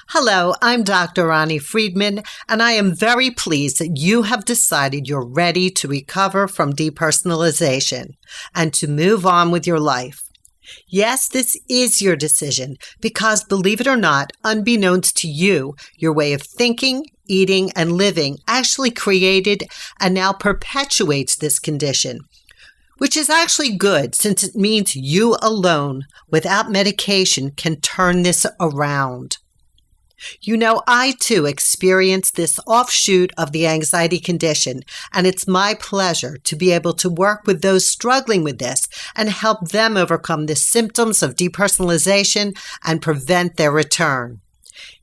Hello, I'm Dr. Ronnie Friedman, and I am very pleased that you have decided you're ready to recover from depersonalization and to move on with your life. Yes, this is your decision because, believe it or not, unbeknownst to you, your way of thinking, eating, and living actually created and now perpetuates this condition, which is actually good since it means you alone, without medication, can turn this around. You know, I too experienced this offshoot of the anxiety condition, and it's my pleasure to be able to work with those struggling with this and help them overcome the symptoms of depersonalization and prevent their return.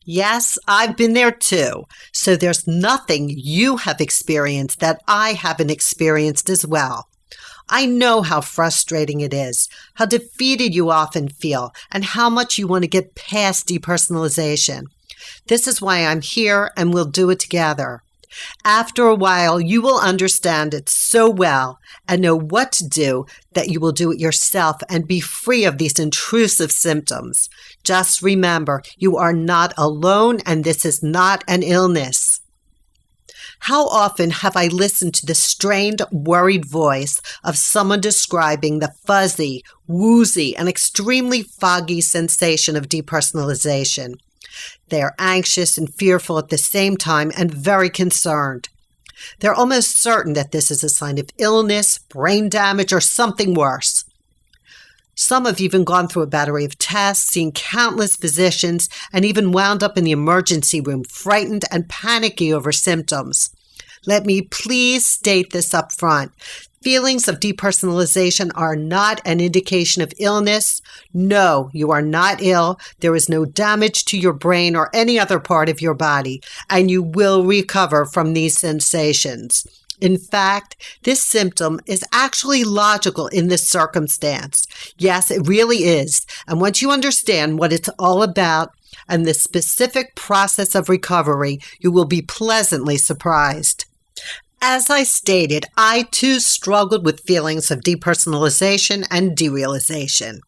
Yes, I've been there too, so there's nothing you have experienced that I haven't experienced as well. I know how frustrating it is, how defeated you often feel, and how much you want to get past depersonalization. This is why I'm here and we'll do it together. After a while, you will understand it so well and know what to do that you will do it yourself and be free of these intrusive symptoms. Just remember, you are not alone and this is not an illness. How often have I listened to the strained, worried voice of someone describing the fuzzy, woozy, and extremely foggy sensation of depersonalization? They are anxious and fearful at the same time and very concerned. They're almost certain that this is a sign of illness, brain damage, or something worse. Some have even gone through a battery of tests, seen countless physicians, and even wound up in the emergency room, frightened and panicky over symptoms. Let me please state this up front. Feelings of depersonalization are not an indication of illness. No, you are not ill. There is no damage to your brain or any other part of your body, and you will recover from these sensations. In fact, this symptom is actually logical in this circumstance. Yes, it really is. And once you understand what it's all about and the specific process of recovery, you will be pleasantly surprised. As I stated, I too struggled with feelings of depersonalization and derealization.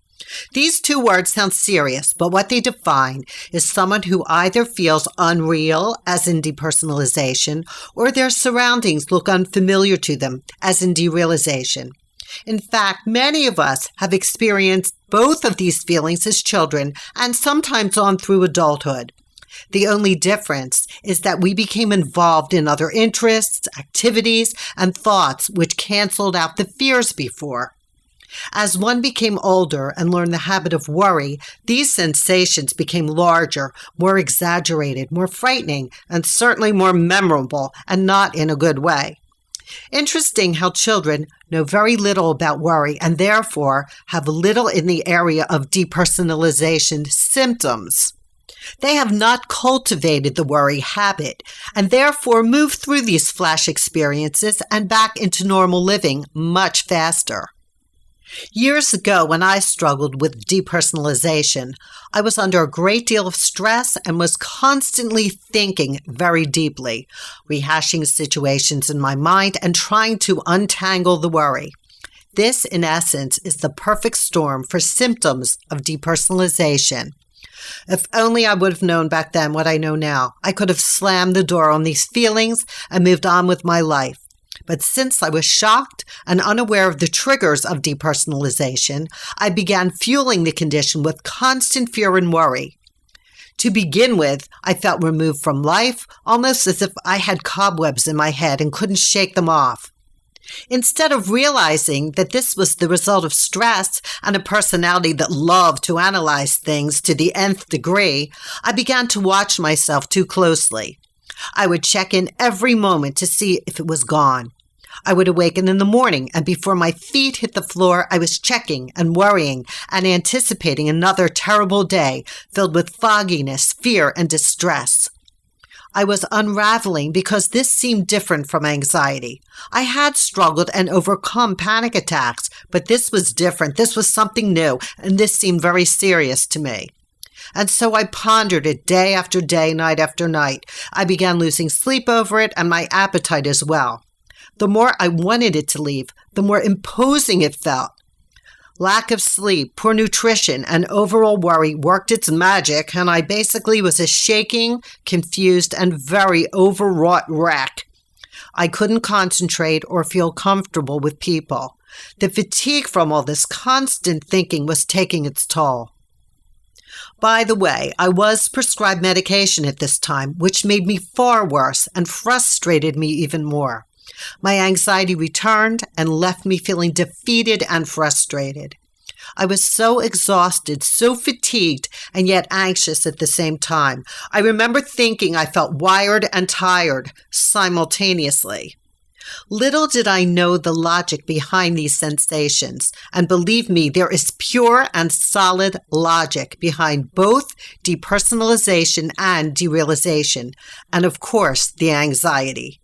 These two words sound serious, but what they define is someone who either feels unreal, as in depersonalization, or their surroundings look unfamiliar to them, as in derealization. In fact, many of us have experienced both of these feelings as children and sometimes on through adulthood. The only difference is that we became involved in other interests, activities, and thoughts which canceled out the fears before. As one became older and learned the habit of worry, these sensations became larger, more exaggerated, more frightening, and certainly more memorable, and not in a good way. Interesting how children know very little about worry and therefore have little in the area of depersonalization symptoms. They have not cultivated the worry habit and therefore move through these flash experiences and back into normal living much faster. Years ago, when I struggled with depersonalization, I was under a great deal of stress and was constantly thinking very deeply, rehashing situations in my mind and trying to untangle the worry. This, in essence, is the perfect storm for symptoms of depersonalization. If only I would have known back then what I know now, I could have slammed the door on these feelings and moved on with my life. But since I was shocked and unaware of the triggers of depersonalization, I began fueling the condition with constant fear and worry. To begin with, I felt removed from life, almost as if I had cobwebs in my head and couldn't shake them off. Instead of realizing that this was the result of stress and a personality that loved to analyze things to the nth degree, I began to watch myself too closely. I would check in every moment to see if it was gone. I would awaken in the morning, and before my feet hit the floor, I was checking and worrying and anticipating another terrible day filled with fogginess, fear, and distress. I was unraveling because this seemed different from anxiety. I had struggled and overcome panic attacks, but this was different. This was something new, and this seemed very serious to me. And so I pondered it day after day, night after night. I began losing sleep over it and my appetite as well. The more I wanted it to leave, the more imposing it felt. Lack of sleep, poor nutrition, and overall worry worked its magic, and I basically was a shaking, confused, and very overwrought wreck. I couldn't concentrate or feel comfortable with people. The fatigue from all this constant thinking was taking its toll. By the way, I was prescribed medication at this time, which made me far worse and frustrated me even more. My anxiety returned and left me feeling defeated and frustrated. I was so exhausted, so fatigued, and yet anxious at the same time. I remember thinking I felt wired and tired simultaneously. Little did I know the logic behind these sensations, and believe me, there is pure and solid logic behind both depersonalization and derealization, and of course, the anxiety.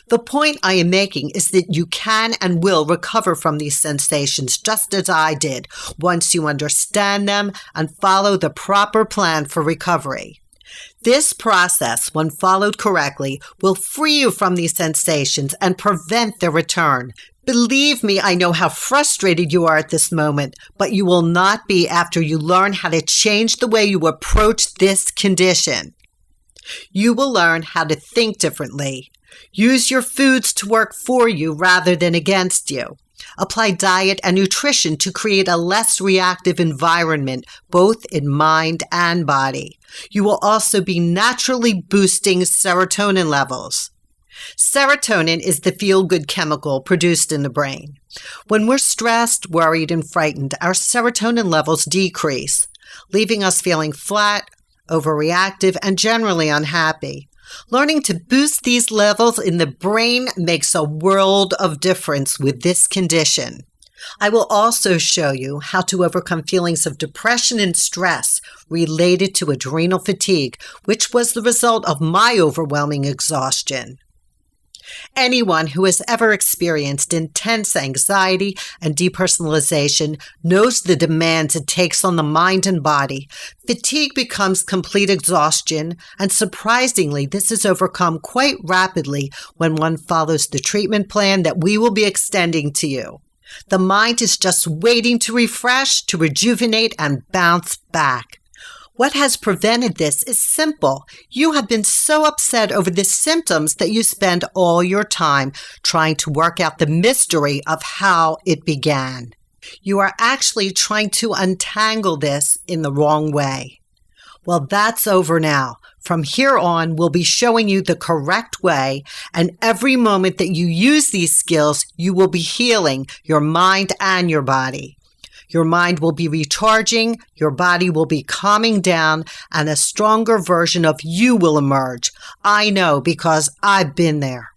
The point I am making is that you can and will recover from these sensations just as I did, once you understand them and follow the proper plan for recovery. This process, when followed correctly, will free you from these sensations and prevent their return. Believe me, I know how frustrated you are at this moment, but you will not be after you learn how to change the way you approach this condition. You will learn how to think differently. Use your foods to work for you rather than against you. Apply diet and nutrition to create a less reactive environment, both in mind and body. You will also be naturally boosting serotonin levels. Serotonin is the feel-good chemical produced in the brain. When we're stressed, worried, and frightened, our serotonin levels decrease, leaving us feeling flat, overreactive, and generally unhappy. Learning to boost these levels in the brain makes a world of difference with this condition. I will also show you how to overcome feelings of depression and stress related to adrenal fatigue, which was the result of my overwhelming exhaustion. Anyone who has ever experienced intense anxiety and depersonalization knows the demands it takes on the mind and body. Fatigue becomes complete exhaustion, and surprisingly, this is overcome quite rapidly when one follows the treatment plan that we will be extending to you. The mind is just waiting to refresh, to rejuvenate, and bounce back. What has prevented this is simple. You have been so upset over the symptoms that you spend all your time trying to work out the mystery of how it began. You are actually trying to untangle this in the wrong way. Well, that's over now. From here on, we'll be showing you the correct way, and every moment that you use these skills, you will be healing your mind and your body. Your mind will be recharging, your body will be calming down, and a stronger version of you will emerge. I know because I've been there.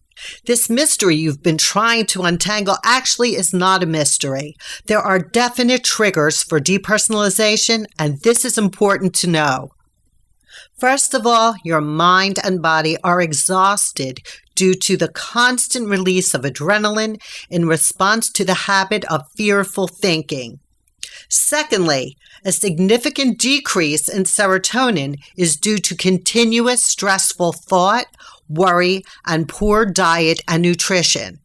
This mystery you've been trying to untangle actually is not a mystery. There are definite triggers for depersonalization, and this is important to know. First of all, your mind and body are exhausted due to the constant release of adrenaline in response to the habit of fearful thinking. Secondly, a significant decrease in serotonin is due to continuous stressful thought, worry, and poor diet and nutrition.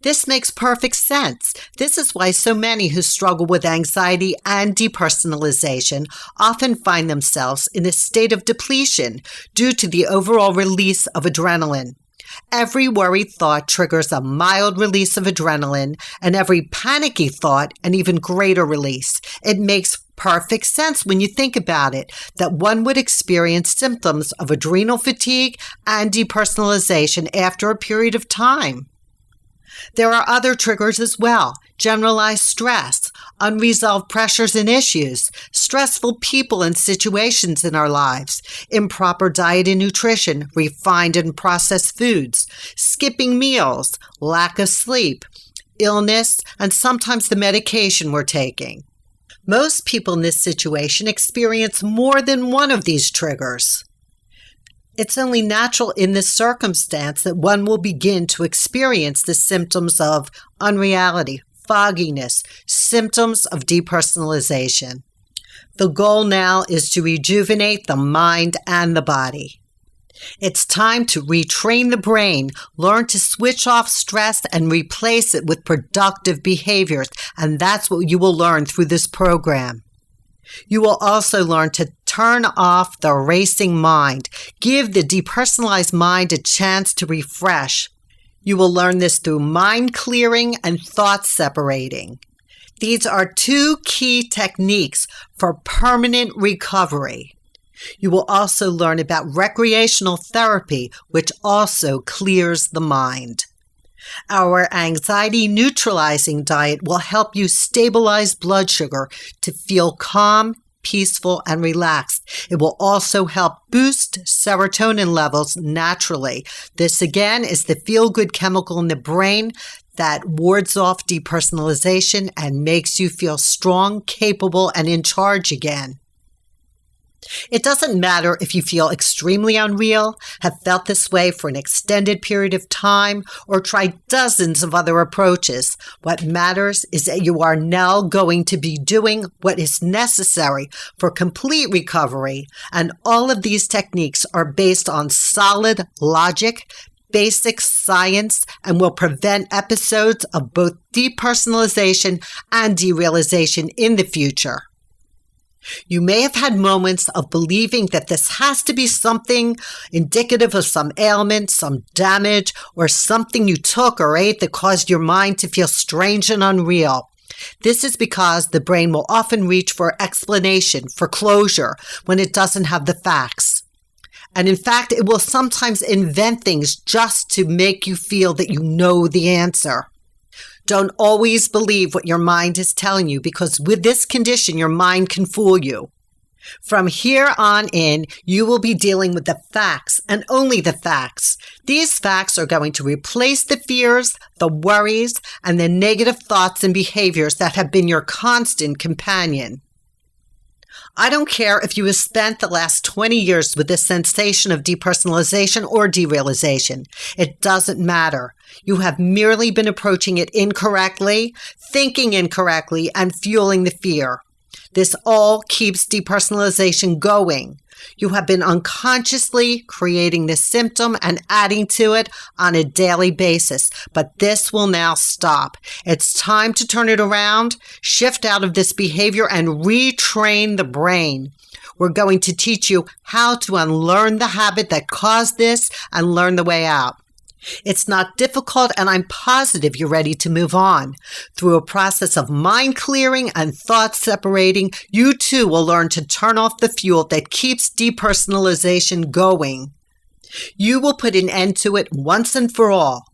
This makes perfect sense. This is why so many who struggle with anxiety and depersonalization often find themselves in a state of depletion due to the overall release of adrenaline. Every worried thought triggers a mild release of adrenaline, and every panicky thought an even greater release. It makes perfect sense when you think about it, that one would experience symptoms of adrenal fatigue and depersonalization after a period of time. There are other triggers as well: generalized stress, unresolved pressures and issues, stressful people and situations in our lives, improper diet and nutrition, refined and processed foods, skipping meals, lack of sleep, illness, and sometimes the medication we're taking. Most people in this situation experience more than one of these triggers. It's only natural in this circumstance that one will begin to experience the symptoms of unreality, fogginess, symptoms of depersonalization. The goal now is to rejuvenate the mind and the body. It's time to retrain the brain, learn to switch off stress and replace it with productive behaviors. And that's what you will learn through this program. You will also learn to turn off the racing mind. Give the depersonalized mind a chance to refresh. You will learn this through mind clearing and thought separating. These are two key techniques for permanent recovery. You will also learn about recreational therapy, which also clears the mind. Our anxiety neutralizing diet will help you stabilize blood sugar to feel calm, peaceful, and relaxed. It will also help boost serotonin levels naturally. This again is the feel-good chemical in the brain that wards off depersonalization and makes you feel strong, capable, and in charge again. It doesn't matter if you feel extremely unreal, have felt this way for an extended period of time, or tried dozens of other approaches. What matters is that you are now going to be doing what is necessary for complete recovery, and all of these techniques are based on solid logic, basic science, and will prevent episodes of both depersonalization and derealization in the future. You may have had moments of believing that this has to be something indicative of some ailment, some damage, or something you took or ate that caused your mind to feel strange and unreal. This is because the brain will often reach for explanation, for closure, when it doesn't have the facts. And in fact, it will sometimes invent things just to make you feel that you know the answer. Don't always believe what your mind is telling you, because with this condition, your mind can fool you. From here on in, you will be dealing with the facts and only the facts. These facts are going to replace the fears, the worries, and the negative thoughts and behaviors that have been your constant companion. I don't care if you have spent the last 20 years with this sensation of depersonalization or derealization. It doesn't matter. You have merely been approaching it incorrectly, thinking incorrectly, and fueling the fear. This all keeps depersonalization going. You have been unconsciously creating this symptom and adding to it on a daily basis, but this will now stop. It's time to turn it around, shift out of this behavior, and retrain the brain. We're going to teach you how to unlearn the habit that caused this and learn the way out. It's not difficult, and I'm positive you're ready to move on. Through a process of mind clearing and thought separating, you too will learn to turn off the fuel that keeps depersonalization going. You will put an end to it once and for all.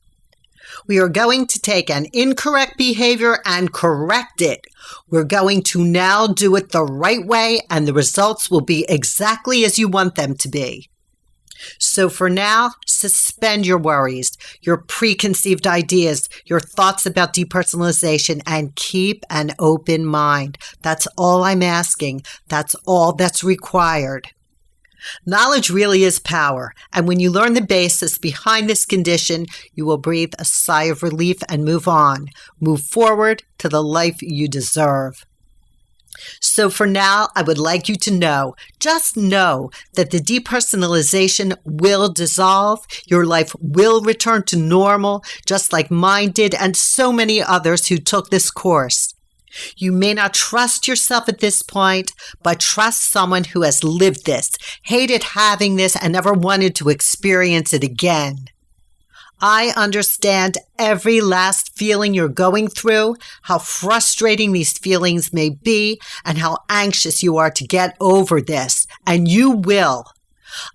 We are going to take an incorrect behavior and correct it. We're going to now do it the right way, and the results will be exactly as you want them to be. So for now, suspend your worries, your preconceived ideas, your thoughts about depersonalization, and keep an open mind. That's all I'm asking. That's all that's required. Knowledge really is power, and when you learn the basis behind this condition, you will breathe a sigh of relief and move on. Move forward to the life you deserve. So for now, I would like you to know, just know that the depersonalization will dissolve. Your life will return to normal, just like mine did and so many others who took this course. You may not trust yourself at this point, but trust someone who has lived this, hated having this, and never wanted to experience it again. I understand every last feeling you're going through, how frustrating these feelings may be, and how anxious you are to get over this, and you will.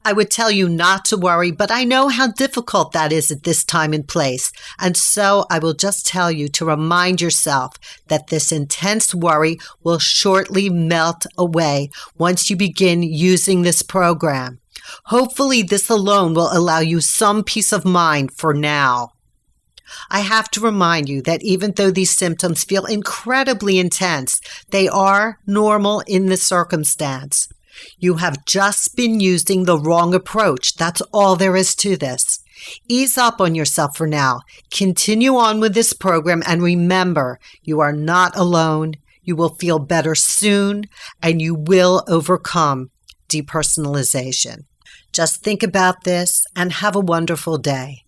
I would tell you not to worry, but I know how difficult that is at this time and place, and so I will just tell you to remind yourself that this intense worry will shortly melt away once you begin using this program. Hopefully, this alone will allow you some peace of mind for now. I have to remind you that even though these symptoms feel incredibly intense, they are normal in the circumstance. You have just been using the wrong approach. That's all there is to this. Ease up on yourself for now. Continue on with this program, and remember, you are not alone. You will feel better soon, and you will overcome depersonalization. Just think about this and have a wonderful day.